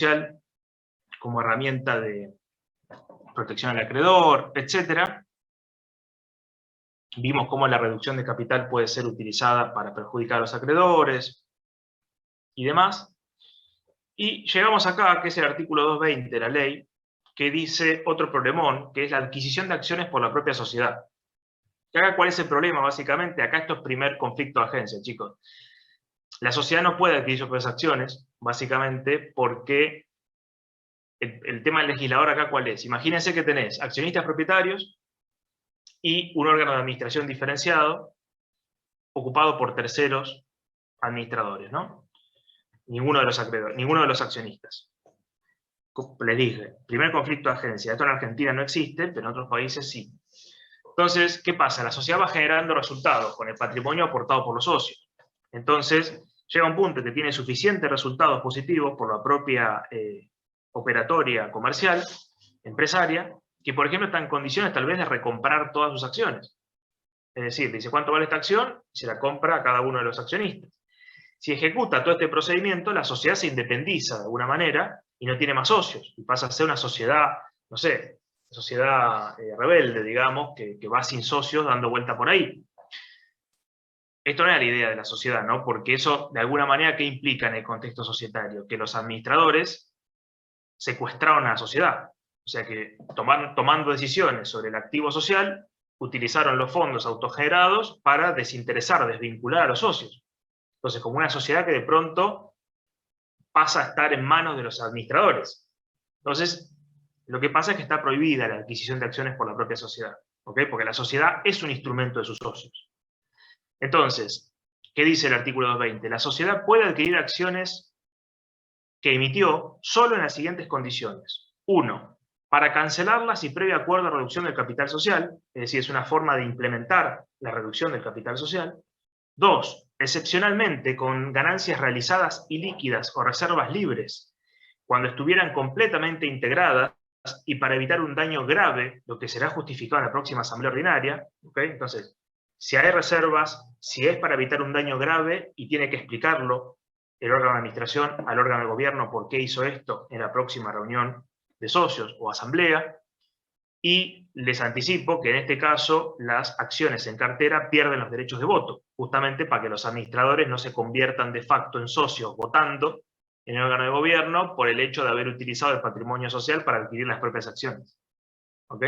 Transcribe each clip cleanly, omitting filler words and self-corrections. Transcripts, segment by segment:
social como herramienta de protección al acreedor, etc. Vimos cómo la reducción de capital puede ser utilizada para perjudicar a los acreedores y demás. Y llegamos acá, que es el artículo 220 de la ley, que dice otro problemón, que es la adquisición de acciones por la propia sociedad. Y acá, ¿cuál es el problema, básicamente? Acá esto es primer conflicto de agencia, chicos. La sociedad no puede adquirir sus propias acciones, básicamente, porque el tema del legislador acá, ¿cuál es? Imagínense que tenés accionistas propietarios y un órgano de administración diferenciado ocupado por terceros administradores, ¿no? Ninguno de los acreedores, ninguno de los accionistas. Les dije, primer conflicto de agencia. Esto en Argentina no existe, pero en otros países sí. Entonces, ¿qué pasa? La sociedad va generando resultados con el patrimonio aportado por los socios. Entonces, llega un punto que tiene suficientes resultados positivos por la propia operatoria comercial, empresaria, que por ejemplo está en condiciones tal vez de recomprar todas sus acciones. Es decir, dice cuánto vale esta acción y se la compra a cada uno de los accionistas. Si ejecuta todo este procedimiento, la sociedad se independiza de alguna manera y no tiene más socios, y pasa a ser una sociedad, no sé, sociedad rebelde, digamos, que va sin socios dando vuelta por ahí. Esto no era la idea de la sociedad, ¿no? Porque eso, de alguna manera, ¿qué implica en el contexto societario? Que los administradores secuestraron a la sociedad. O sea que, tomando decisiones sobre el activo social, utilizaron los fondos autogenerados para desinteresar, desvincular a los socios. Entonces, como una sociedad que de pronto pasa a estar en manos de los administradores. Entonces, lo que pasa es que está prohibida la adquisición de acciones por la propia sociedad, ¿ok? Porque la sociedad es un instrumento de sus socios. Entonces, ¿qué dice el artículo 220? La sociedad puede adquirir acciones que emitió solo en las siguientes condiciones. 1. Para cancelarlas y previo acuerdo de reducción del capital social, es decir, es una forma de implementar la reducción del capital social. 2. Excepcionalmente, con ganancias realizadas y líquidas o reservas libres, cuando estuvieran completamente integradas y para evitar un daño grave, lo que será justificado en la próxima asamblea ordinaria. ¿Okay? Entonces, si hay reservas, si es para evitar un daño grave y tiene que explicarlo el órgano de administración al órgano de gobierno por qué hizo esto en la próxima reunión de socios o asamblea. Y les anticipo que en este caso las acciones en cartera pierden los derechos de voto, justamente para que los administradores no se conviertan de facto en socios votando en el órgano de gobierno por el hecho de haber utilizado el patrimonio social para adquirir las propias acciones. ¿Ok?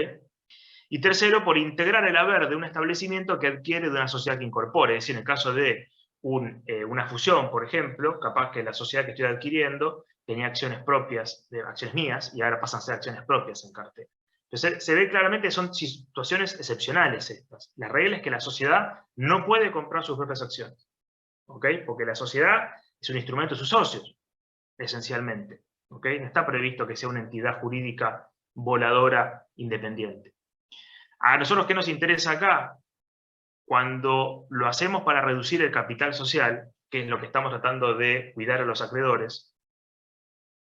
Y tercero, por integrar el haber de un establecimiento que adquiere de una sociedad que incorpore. Es decir, en el caso de una fusión, por ejemplo, capaz que la sociedad que estoy adquiriendo tenía acciones propias, acciones mías, y ahora pasan a ser acciones propias en cartera. Entonces se ve claramente que son situaciones excepcionales estas. La regla es que la sociedad no puede comprar sus propias acciones. ¿Ok? Porque la sociedad es un instrumento de sus socios, esencialmente. ¿Ok? No está previsto que sea una entidad jurídica voladora independiente. A nosotros, ¿qué nos interesa acá? Cuando lo hacemos para reducir el capital social, que es lo que estamos tratando de cuidar a los acreedores.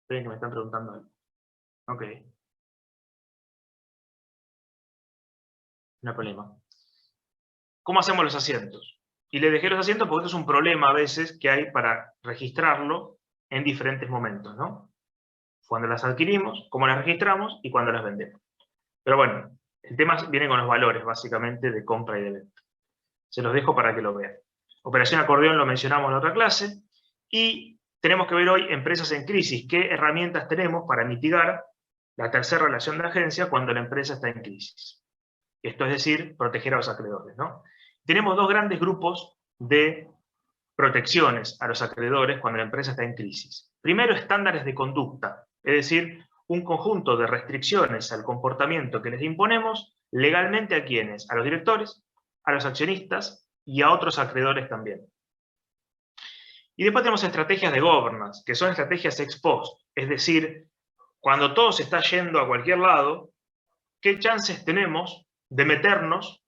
Esperen que me están preguntando algo. Ok. No hay problema. ¿Cómo hacemos los asientos? Y le dejé los asientos porque esto es un problema a veces que hay para registrarlo en diferentes momentos, ¿no? Cuando las adquirimos, cómo las registramos y cuando las vendemos. Pero bueno, el tema viene con los valores, básicamente, de compra y de venta. Se los dejo para que lo vean. Operación acordeón lo mencionamos en la otra clase. Y tenemos que ver hoy empresas en crisis. ¿Qué herramientas tenemos para mitigar la tercera relación de agencia cuando la empresa está en crisis? Esto es decir, proteger a los acreedores, ¿no? Tenemos dos grandes grupos de protecciones a los acreedores cuando la empresa está en crisis. Primero, estándares de conducta, es decir, un conjunto de restricciones al comportamiento que les imponemos legalmente a quienes, a los directores, a los accionistas y a otros acreedores también. Y después tenemos estrategias de governance, que son estrategias ex post, es decir, cuando todo se está yendo a cualquier lado, ¿qué chances tenemos de meternos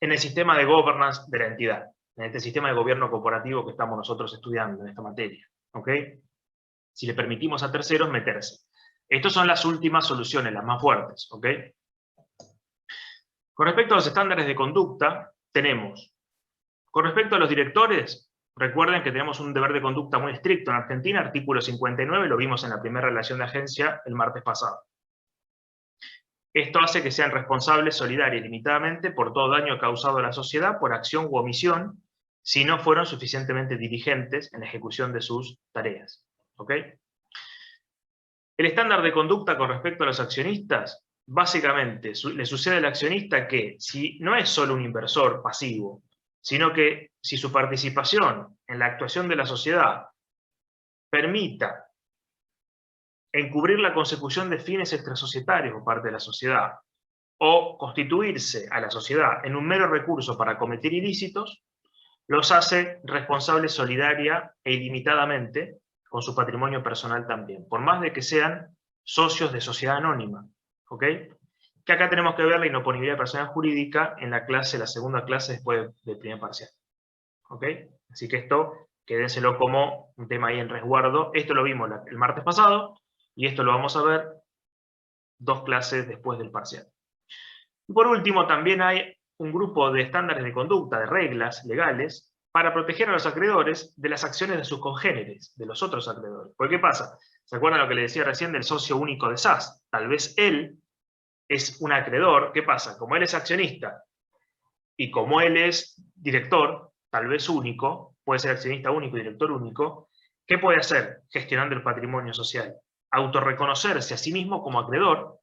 en el sistema de governance de la entidad, en este sistema de gobierno corporativo que estamos nosotros estudiando en esta materia? ¿Ok? Si le permitimos a terceros meterse. Estas son las últimas soluciones, las más fuertes. ¿Ok? Con respecto a los estándares de conducta, tenemos, con respecto a los directores, recuerden que tenemos un deber de conducta muy estricto en Argentina, artículo 59, lo vimos en la primera relación de agencia el martes pasado. Esto hace que sean responsables solidaria y limitadamente por todo daño causado a la sociedad por acción u omisión, si no fueron suficientemente diligentes en la ejecución de sus tareas. ¿Ok? El estándar de conducta con respecto a los accionistas, básicamente le sucede al accionista que si no es solo un inversor pasivo, sino que si su participación en la actuación de la sociedad permita encubrir la consecución de fines extrasocietarios por parte de la sociedad, o constituirse a la sociedad en un mero recurso para cometer ilícitos, los hace responsables solidaria e ilimitadamente con su patrimonio personal también, por más de que sean socios de sociedad anónima. ¿Ok? Que acá tenemos que ver la inoponibilidad personal jurídica en la clase, la segunda clase después del primer parcial. ¿Ok? Así que esto, quédenselo como un tema ahí en resguardo. Esto lo vimos el martes pasado, y esto lo vamos a ver 2 clases después del parcial. Y por último, también hay un grupo de estándares de conducta, de reglas legales, para proteger a los acreedores de las acciones de sus congéneres, de los otros acreedores. ¿Por qué pasa? ¿Se acuerdan lo que le decía recién del socio único de SAS? Tal vez él es un acreedor. ¿Qué pasa? Como él es accionista y como él es director, tal vez único, puede ser accionista único y director único, ¿qué puede hacer gestionando el patrimonio social? Autorreconocerse a sí mismo como acreedor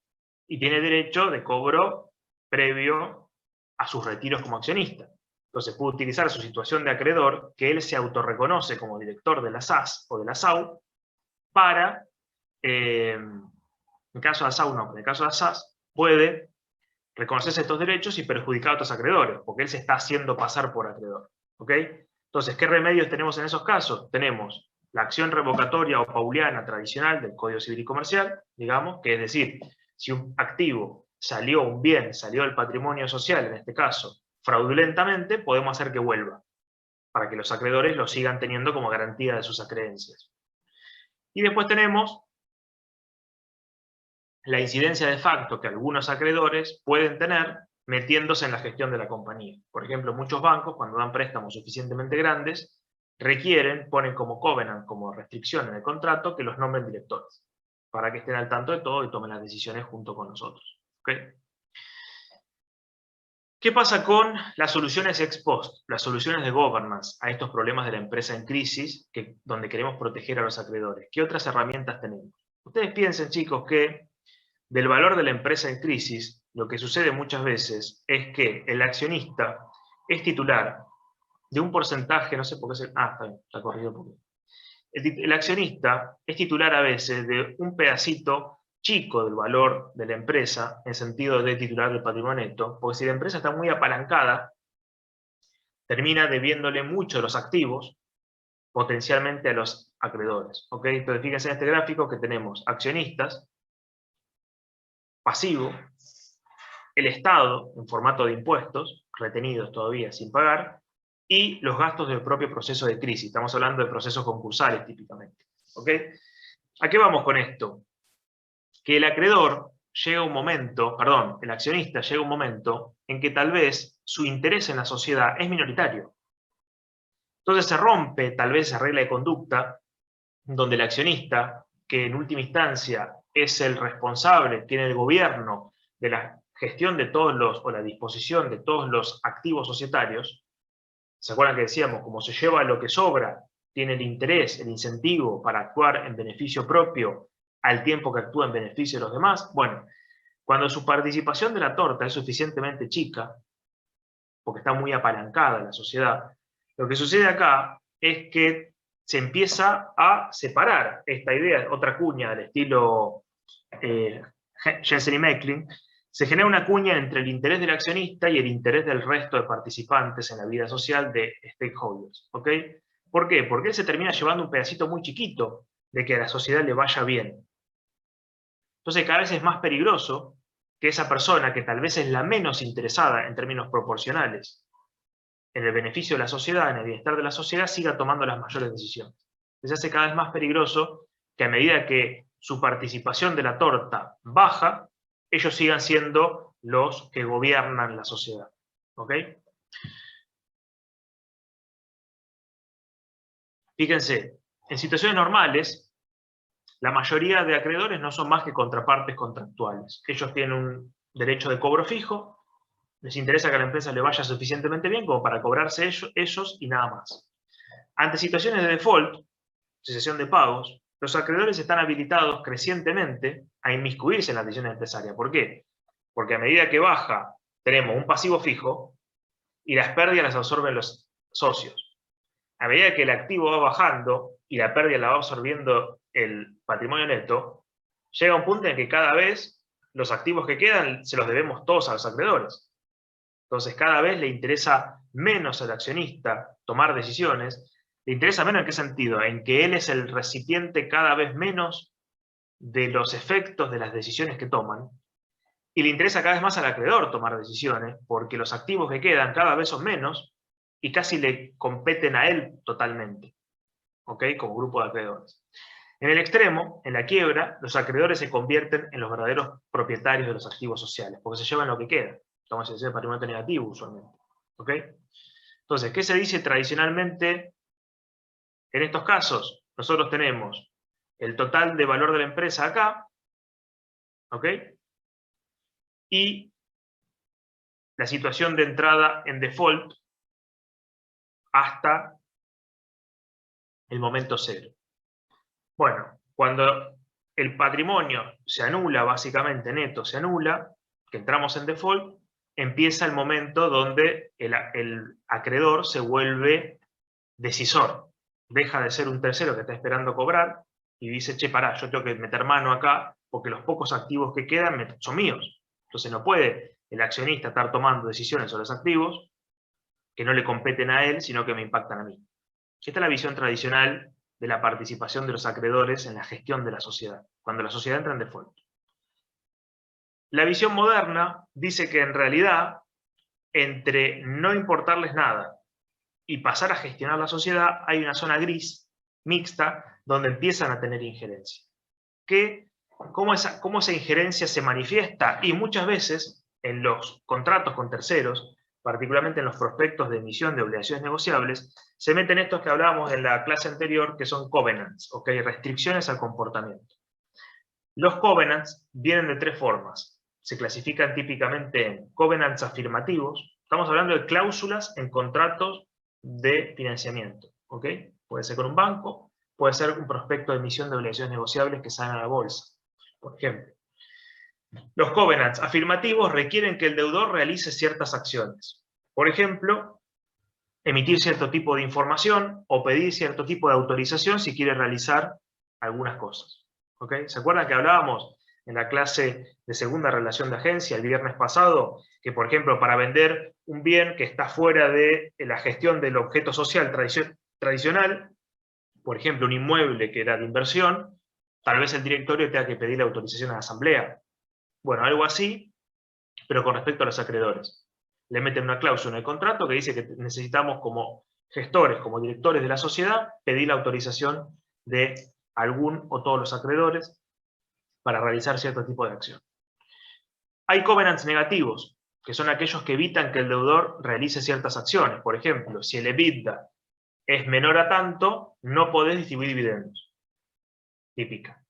y tiene derecho de cobro previo a sus retiros como accionista. Entonces puede utilizar su situación de acreedor, que él se autorreconoce como director de la SAS o de la SAU, para, en el caso de la SAU no, en el caso de la SAS, puede reconocerse estos derechos y perjudicar a otros acreedores, porque él se está haciendo pasar por acreedor. ¿Ok? Entonces, ¿qué remedios tenemos en esos casos? Tenemos la acción revocatoria o pauliana tradicional del Código Civil y Comercial, digamos, que es decir, si un activo salió, un bien salió del patrimonio social, en este caso, fraudulentamente, podemos hacer que vuelva, para que los acreedores lo sigan teniendo como garantía de sus acreencias. Y después tenemos la incidencia de facto que algunos acreedores pueden tener metiéndose en la gestión de la compañía. Por ejemplo, muchos bancos, cuando dan préstamos suficientemente grandes, requieren, ponen como covenant, como restricción en el contrato, que los nombren directores, para que estén al tanto de todo y tomen las decisiones junto con nosotros. ¿Okay? ¿Qué pasa con las soluciones ex post, las soluciones de governance a estos problemas de la empresa en crisis, donde queremos proteger a los acreedores? ¿Qué otras herramientas tenemos? Ustedes piensen, chicos, que del valor de la empresa en crisis, lo que sucede muchas veces es que el accionista es titular de un porcentaje, no sé por qué está bien, está corrido porque el accionista es titular a veces de un pedacito chico del valor de la empresa, en sentido de titular del patrimonio neto, porque si la empresa está muy apalancada, termina debiéndole mucho los activos, potencialmente a los acreedores. ¿Ok? Entonces fíjense en este gráfico que tenemos accionistas, pasivo, el Estado en formato de impuestos, retenidos todavía sin pagar, y los gastos del propio proceso de crisis. Estamos hablando de procesos concursales típicamente. ¿Ok? ¿A qué vamos con esto? Que el acreedor llega un momento, perdón, el accionista llega un momento en que tal vez su interés en la sociedad es minoritario. Entonces se rompe tal vez esa regla de conducta donde el accionista, que en última instancia es el responsable, tiene el gobierno de la gestión de todos los, o la disposición de todos los activos societarios, ¿se acuerdan que decíamos, como se lleva lo que sobra, tiene el interés, el incentivo para actuar en beneficio propio al tiempo que actúa en beneficio de los demás? Bueno, cuando su participación de la torta es suficientemente chica, porque está muy apalancada en la sociedad, lo que sucede acá es que se empieza a separar esta idea, otra cuña del estilo Jensen y Meckling, se genera una cuña entre el interés del accionista y el interés del resto de participantes en la vida social de stakeholders. ¿Ok? ¿Por qué? Porque él se termina llevando un pedacito muy chiquito de que a la sociedad le vaya bien. Entonces cada vez es más peligroso que esa persona, que tal vez es la menos interesada en términos proporcionales en el beneficio de la sociedad, en el bienestar de la sociedad, siga tomando las mayores decisiones. Se hace cada vez más peligroso que a medida que su participación de la torta baja, ellos sigan siendo los que gobiernan la sociedad. ¿Ok? Fíjense, en situaciones normales, la mayoría de acreedores no son más que contrapartes contractuales. Ellos tienen un derecho de cobro fijo, les interesa que a la empresa le vaya suficientemente bien como para cobrarse ellos y nada más. Ante situaciones de default, cesación de pagos, los acreedores están habilitados crecientemente a inmiscuirse en las decisiones empresarias. ¿Por qué? Porque a medida que baja, tenemos un pasivo fijo y las pérdidas las absorben los socios. A medida que el activo va bajando y la pérdida la va absorbiendo el patrimonio neto, llega un punto en que cada vez los activos que quedan se los debemos todos a los acreedores. Entonces cada vez le interesa menos al accionista tomar decisiones. ¿Le interesa menos en qué sentido? En que él es el recipiente cada vez menos de los efectos de las decisiones que toman, y le interesa cada vez más al acreedor tomar decisiones, porque los activos que quedan cada vez son menos y casi le competen a él totalmente, ¿ok? Como grupo de acreedores. En el extremo, en la quiebra, los acreedores se convierten en los verdaderos propietarios de los activos sociales, porque se llevan lo que queda. Estamos en el patrimonio negativo usualmente, ¿ok? Entonces, ¿qué se dice tradicionalmente en estos casos? Nosotros tenemos el total de valor de la empresa acá, ¿ok? Y la situación de entrada en default hasta el momento cero. Bueno, cuando el patrimonio se anula, básicamente neto se anula, que entramos en default, empieza el momento donde el acreedor se vuelve decisor. Deja de ser un tercero que está esperando cobrar y dice, che, pará, yo tengo que meter mano acá porque los pocos activos que quedan son míos. Entonces no puede el accionista estar tomando decisiones sobre los activos que no le competen a él, sino que me impactan a mí. Esta es la visión tradicional de la participación de los acreedores en la gestión de la sociedad, cuando la sociedad entra en default. La visión moderna dice que en realidad, entre no importarles nada y pasar a gestionar la sociedad, hay una zona gris, mixta, donde empiezan a tener injerencia. ¿Cómo esa injerencia se manifiesta? Y muchas veces en los contratos con terceros, particularmente en los prospectos de emisión de obligaciones negociables, se meten estos que hablábamos en la clase anterior, que son covenants, ¿okay? Restricciones al comportamiento. Los covenants vienen de tres formas. Se clasifican típicamente en covenants afirmativos. Estamos hablando de cláusulas en contratos de financiamiento, ¿okay? Puede ser con un banco, puede ser un prospecto de emisión de obligaciones negociables que salen a la bolsa, por ejemplo. Los covenants afirmativos requieren que el deudor realice ciertas acciones. Por ejemplo, emitir cierto tipo de información o pedir cierto tipo de autorización si quiere realizar algunas cosas. ¿Okay? ¿Se acuerdan que hablábamos en la clase de segunda relación de agencia el viernes pasado? Que, por ejemplo, para vender un bien que está fuera de la gestión del objeto social tradicional, por ejemplo, un inmueble que era de inversión, tal vez el directorio tenga que pedir la autorización a la asamblea. Bueno, algo así, pero con respecto a los acreedores. Le meten una cláusula en el contrato que dice que necesitamos como gestores, como directores de la sociedad, pedir la autorización de algún o todos los acreedores para realizar cierto tipo de acción. Hay covenants negativos, que son aquellos que evitan que el deudor realice ciertas acciones. Por ejemplo, si el EBITDA es menor a tanto, no podés distribuir dividendos. Típica.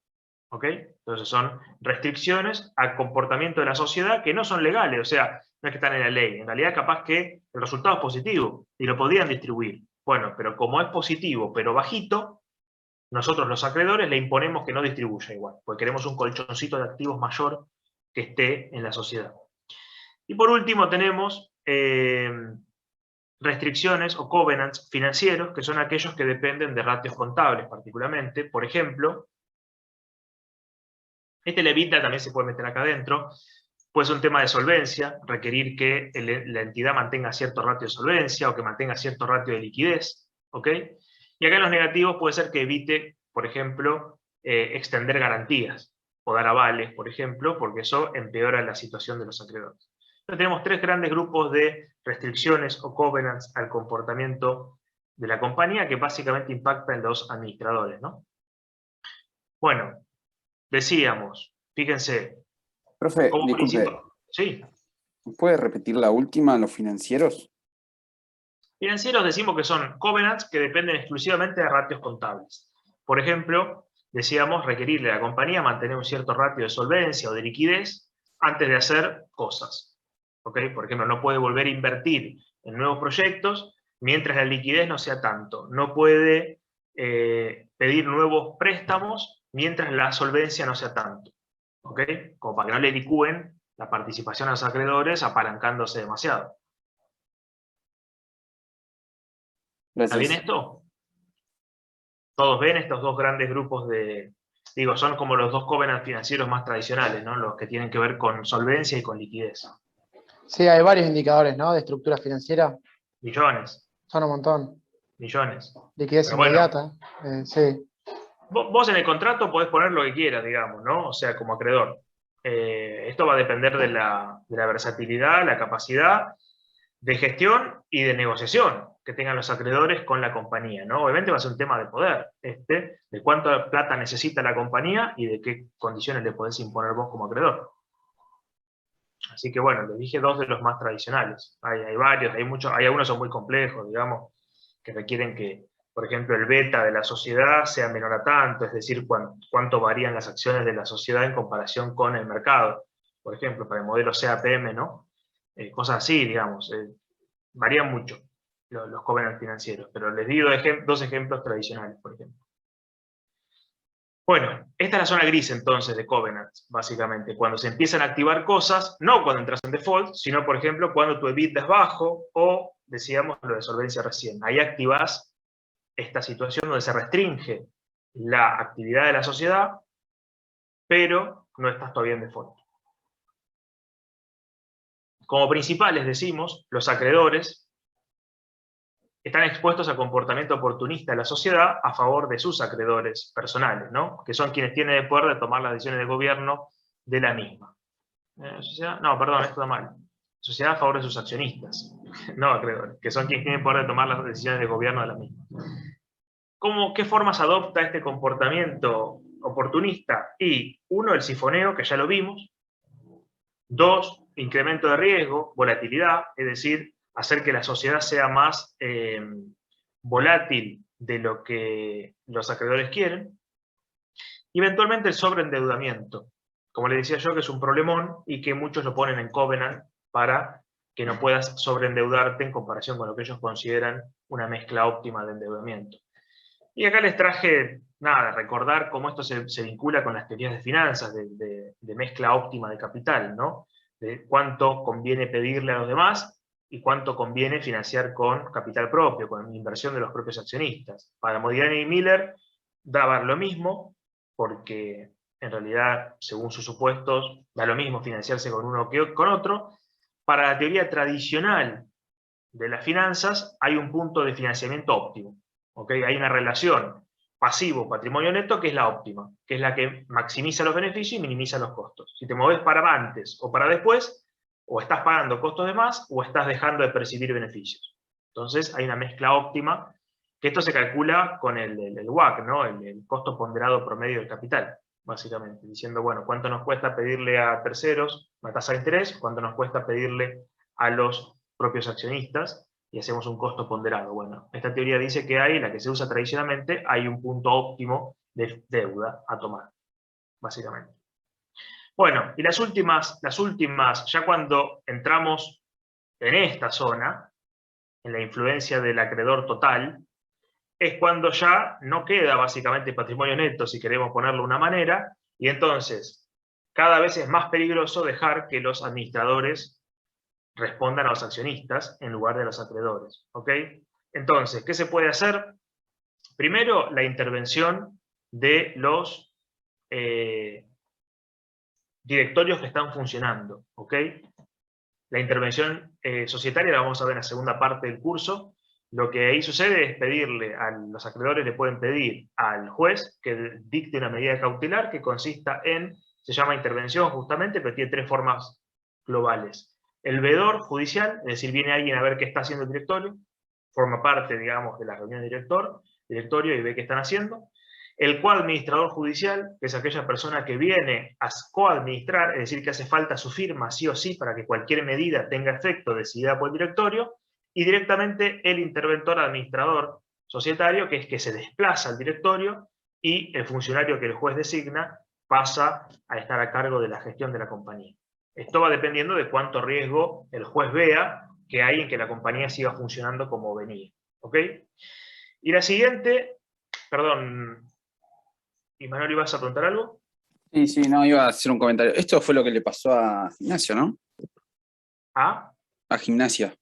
¿Ok? Entonces son restricciones al comportamiento de la sociedad que no son legales, o sea, no es que están en la ley. En realidad capaz que el resultado es positivo y lo podrían distribuir. Bueno, pero como es positivo pero bajito, nosotros los acreedores le imponemos que no distribuya igual, porque queremos un colchoncito de activos mayor que esté en la sociedad. Y por último tenemos restricciones o covenants financieros, que son aquellos que dependen de ratios contables particularmente. Por ejemplo, este EBITDA también se puede meter acá adentro. Puede ser un tema de solvencia, requerir que la entidad mantenga cierto ratio de solvencia o que mantenga cierto ratio de liquidez. ¿Ok? Y acá en los negativos puede ser que evite, por ejemplo, extender garantías o dar avales, por ejemplo, porque eso empeora la situación de los acreedores. Entonces tenemos tres grandes grupos de restricciones o covenants al comportamiento de la compañía que básicamente impactan en los administradores, ¿no? Bueno, decíamos, fíjense, Profe, como disculpe, principio... Sí, ¿puede repetir la última, los financieros? Financieros decimos que son covenants que dependen exclusivamente de ratios contables. Por ejemplo, decíamos requerirle a la compañía mantener un cierto ratio de solvencia o de liquidez antes de hacer cosas. ¿Ok? Por ejemplo, no puede volver a invertir en nuevos proyectos mientras la liquidez no sea tanto. No puede pedir nuevos préstamos mientras la solvencia no sea tanto. ¿Ok? Como para que no le licúen la participación a los acreedores apalancándose demasiado. ¿Está bien Gracias. esto? Todos ven estos dos grandes grupos de... Digo, son como los dos covenants financieros más tradicionales, ¿no? Los que tienen que ver con solvencia y con liquidez. Sí, hay varios indicadores, ¿no? De estructura financiera. Millones, Son un montón. millones. Liquidez Pero bueno, inmediata. Sí. vos en el contrato podés poner lo que quieras, digamos, ¿no? O sea, como acreedor. Esto va a depender de la versatilidad, la capacidad de gestión y de negociación que tengan los acreedores con la compañía, ¿no? Obviamente va a ser un tema de poder, de cuánta plata necesita la compañía y de qué condiciones le podés imponer vos como acreedor. Así que bueno, les dije dos de los más tradicionales. Hay varios, hay muchos, hay algunos son muy complejos, digamos, que requieren que, por ejemplo, el beta de la sociedad sea menor a tanto, es decir, cuánto varían las acciones de la sociedad en comparación con el mercado. Por ejemplo, para el modelo CAPM, ¿no? Cosas así, digamos. Varían mucho los covenants financieros, pero les digo dos ejemplos tradicionales, por ejemplo. Bueno, esta es la zona gris entonces de covenants, básicamente, cuando se empiezan a activar cosas, no cuando entras en default, sino por ejemplo cuando tu EBITDA es bajo o, decíamos, lo de solvencia recién. Ahí activás esta situación donde se restringe la actividad de la sociedad, pero no estás todavía en default. Como principales decimos, los acreedores están expuestos a comportamiento oportunista de la sociedad a favor de sus acreedores personales, ¿no? Que son quienes tienen el poder de tomar las decisiones de gobierno de la misma. No, perdón, esto está mal. Sociedad a favor de sus accionistas, no acreedores, que son quienes tienen el poder de tomar las decisiones de gobierno de la misma. ¿Qué formas adopta este comportamiento oportunista? Y uno, el sifoneo, que ya lo vimos. Dos, incremento de riesgo, volatilidad, es decir, hacer que la sociedad sea más volátil de lo que los acreedores quieren. Y eventualmente el sobreendeudamiento, como les decía yo, que es un problemón y que muchos lo ponen en covenant para que no puedas sobreendeudarte en comparación con lo que ellos consideran una mezcla óptima de endeudamiento. Y acá les traje, nada, recordar cómo esto se vincula con las teorías de finanzas, de mezcla óptima de capital, ¿no? De cuánto conviene pedirle a los demás y cuánto conviene financiar con capital propio, con inversión de los propios accionistas. Para Modigliani y Miller daba lo mismo, porque en realidad, según sus supuestos, da lo mismo financiarse con uno que con otro. Para la teoría tradicional de las finanzas hay un punto de financiamiento óptimo. ¿Okay? Hay una relación pasivo-patrimonio neto que es la óptima, que es la que maximiza los beneficios y minimiza los costos. Si te mueves para antes o para después, o estás pagando costos de más o estás dejando de percibir beneficios. Entonces hay una mezcla óptima, que esto se calcula con el WACC, ¿no? el costo ponderado promedio del capital, básicamente, diciendo, bueno, ¿cuánto nos cuesta pedirle a terceros una tasa de interés? ¿Cuánto nos cuesta pedirle a los propios accionistas? Y hacemos un costo ponderado. Bueno, esta teoría dice que la que se usa tradicionalmente, hay un punto óptimo de deuda a tomar, básicamente. Bueno, y las últimas, ya cuando entramos en esta zona, en la influencia del acreedor total, es cuando ya no queda básicamente patrimonio neto, si queremos ponerlo de una manera, y entonces cada vez es más peligroso dejar que los administradores respondan a los accionistas en lugar de los acreedores. ¿Ok? Entonces, ¿qué se puede hacer? Primero, la intervención de los directorios que están funcionando. ¿Ok? La intervención societaria la vamos a ver en la segunda parte del curso. Lo que ahí sucede es pedirle a los acreedores, le pueden pedir al juez que dicte una medida cautelar que consista en, se llama intervención justamente, pero tiene tres formas globales. El veedor judicial, es decir, viene alguien a ver qué está haciendo el directorio, forma parte, digamos, de la reunión de directorio y ve qué están haciendo. El coadministrador judicial, que es aquella persona que viene a coadministrar, es decir, que hace falta su firma sí o sí para que cualquier medida tenga efecto decidida por el directorio. y directamente el interventor administrador societario, que es que se desplaza al directorio, y el funcionario que el juez designa pasa a estar a cargo de la gestión de la compañía. Esto va dependiendo de cuánto riesgo el juez vea que hay en que la compañía siga funcionando como venía. ¿Ok? Y la siguiente, perdón, Imanol, ¿ibas a preguntar algo? Sí, sí, no, iba a hacer un comentario. Esto fue lo que le pasó a Gimnasia, ¿no? ¿Ah? A Gimnasia.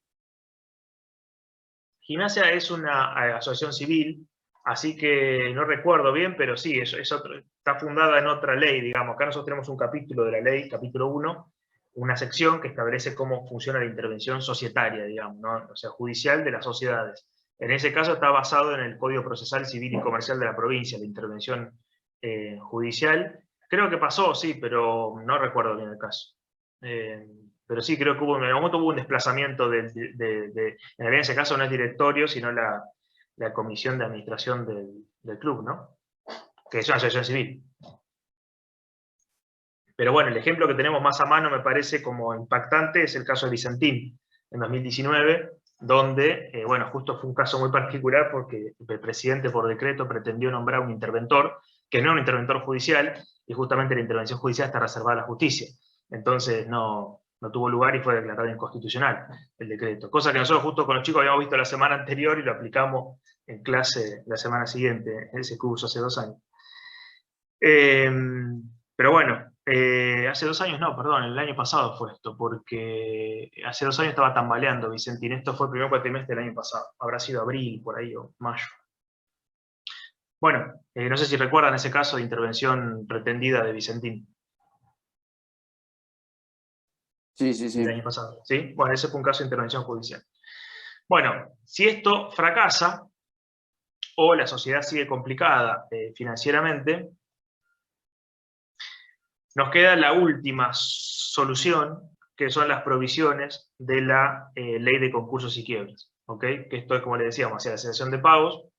Gimnasia es una asociación civil, así que no recuerdo bien, pero sí, está fundada en otra ley, digamos. Acá nosotros tenemos un capítulo de la ley, capítulo 1, una sección que establece cómo funciona la intervención societaria, digamos, ¿no? O sea, judicial de las sociedades. En ese caso está basado en el Código Procesal Civil y Comercial de la provincia, la intervención judicial. Creo que pasó, sí, pero no recuerdo bien el caso. Pero sí, creo que en algún momento hubo un desplazamiento en realidad en ese caso no es directorio, sino la comisión de administración del club, ¿no? Que es una asociación civil. Pero bueno, el ejemplo que tenemos más a mano me parece como impactante es el caso de Vicentín, en 2019, donde, bueno, justo fue un caso muy particular porque el presidente por decreto pretendió nombrar un interventor, que no era un interventor judicial, y justamente la intervención judicial está reservada a la justicia. Entonces no tuvo lugar y fue declarado inconstitucional el decreto. Cosa que nosotros justo con los chicos habíamos visto la semana anterior y lo aplicamos en clase la semana siguiente, en ese curso hace 2 años. Pero bueno, hace 2 años no, perdón, el año pasado fue esto, porque hace 2 años estaba tambaleando Vicentín. Esto fue el primer cuatrimestre del año pasado, habrá sido abril, por ahí, o mayo. Bueno, no sé si recuerdan ese caso de intervención pretendida de Vicentín. Sí, sí, El sí. año pasado, ¿sí? Bueno, ese fue un caso de intervención judicial. Bueno, si esto fracasa, o la sociedad sigue complicada financieramente, nos queda la última solución, que son las provisiones de la Ley de Concursos y Quiebras. ¿Ok? Que esto es, como le decíamos, hacia la cesación de pagos,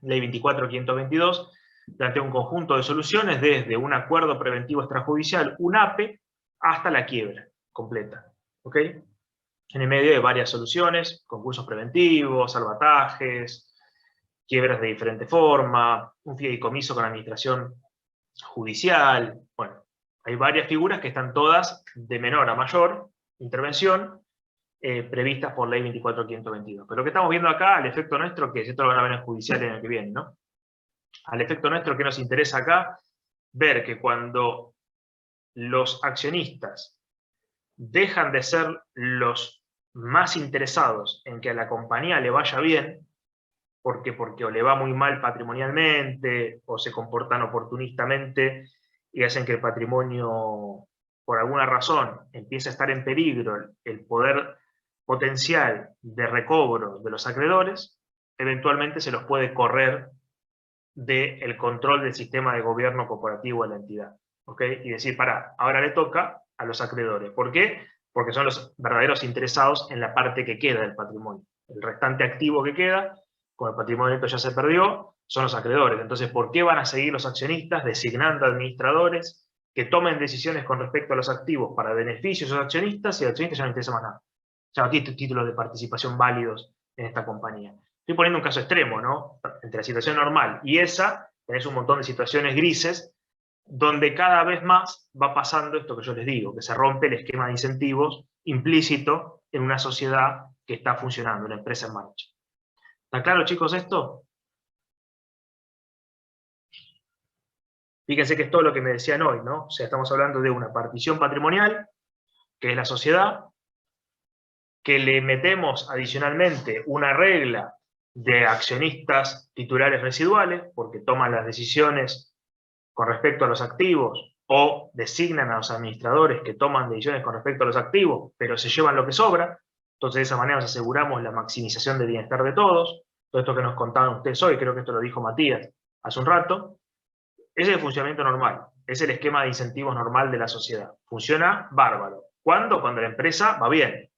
Ley 24.522, plantea un conjunto de soluciones desde un acuerdo preventivo extrajudicial, un APE, hasta la quiebra completa. ¿Ok? En el medio hay varias soluciones, concursos preventivos, salvatajes, quiebras de diferente forma, un fideicomiso con administración judicial. Bueno, hay varias figuras que están todas de menor a mayor intervención previstas por ley 24.522. Pero lo que estamos viendo acá, al efecto nuestro, que esto lo van a ver en judicial en el que viene, ¿no? Al efecto nuestro, ¿qué nos interesa acá? Ver que cuando los accionistas dejan de ser los más interesados en que a la compañía le vaya bien, porque o le va muy mal patrimonialmente, o se comportan oportunistamente y hacen que el patrimonio, por alguna razón, empiece a estar en peligro el poder potencial de recobro de los acreedores, eventualmente se los puede correr del control del sistema de gobierno corporativo de la entidad. ¿Ok? Y decir, pará, ahora le toca a los acreedores. ¿Por qué? Porque son los verdaderos interesados en la parte que queda del patrimonio. El restante activo que queda, como el patrimonio neto ya se perdió, son los acreedores. Entonces, ¿por qué van a seguir los accionistas designando administradores que tomen decisiones con respecto a los activos para beneficio de esos accionistas, y al accionista ya no le interesa más nada? Ya no tiene títulos de participación válidos en esta compañía. Estoy poniendo un caso extremo, ¿no? Entre la situación normal y esa, tenés un montón de situaciones grises donde cada vez más va pasando esto que yo les digo, que se rompe el esquema de incentivos implícito en una sociedad que está funcionando, una empresa en marcha. ¿Está claro, chicos, esto? Fíjense que es todo lo que me decían hoy, ¿no? O sea, estamos hablando de una partición patrimonial, que es la sociedad, que le metemos adicionalmente una regla de accionistas titulares residuales, porque toman las decisiones con respecto a los activos, o designan a los administradores que toman decisiones con respecto a los activos, pero se llevan lo que sobra. Entonces de esa manera nos aseguramos la maximización del bienestar de todos. Todo esto que nos contaban ustedes hoy, creo que esto lo dijo Matías hace un rato, es el funcionamiento normal, es el esquema de incentivos normal de la sociedad. Funciona bárbaro. ¿Cuándo? Cuando la empresa va bien.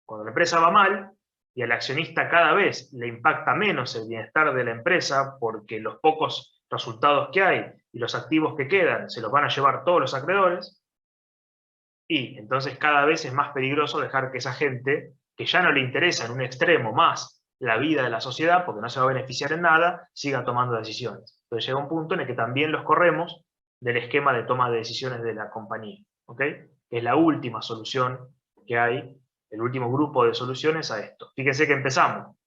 Cuando la empresa va mal, y al accionista cada vez le impacta menos el bienestar de la empresa, porque los pocos resultados que hay y los activos que quedan se los van a llevar todos los acreedores, y entonces cada vez es más peligroso dejar que esa gente que ya no le interesa en un extremo más la vida de la sociedad, porque no se va a beneficiar en nada, siga tomando decisiones. Entonces llega un punto en el que también los corremos del esquema de toma de decisiones de la compañía, ¿ok? Que es la última solución que hay, el último grupo de soluciones a esto. Fíjense que empezamos.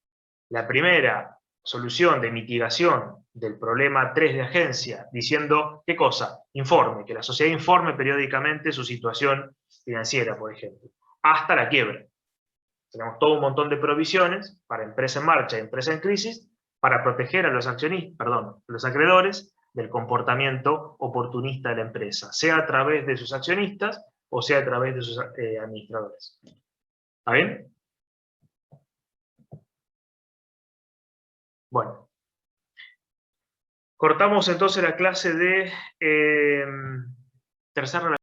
La primera solución de mitigación del problema 3 de agencia, diciendo, ¿qué cosa? Informe, que la sociedad informe periódicamente su situación financiera, por ejemplo, hasta la quiebra. Tenemos todo un montón de provisiones para empresa en marcha y empresa en crisis, para proteger a los los acreedores del comportamiento oportunista de la empresa, sea a través de sus accionistas o sea a través de sus administradores. ¿Está bien? Bueno. Cortamos entonces la clase de tercera relación.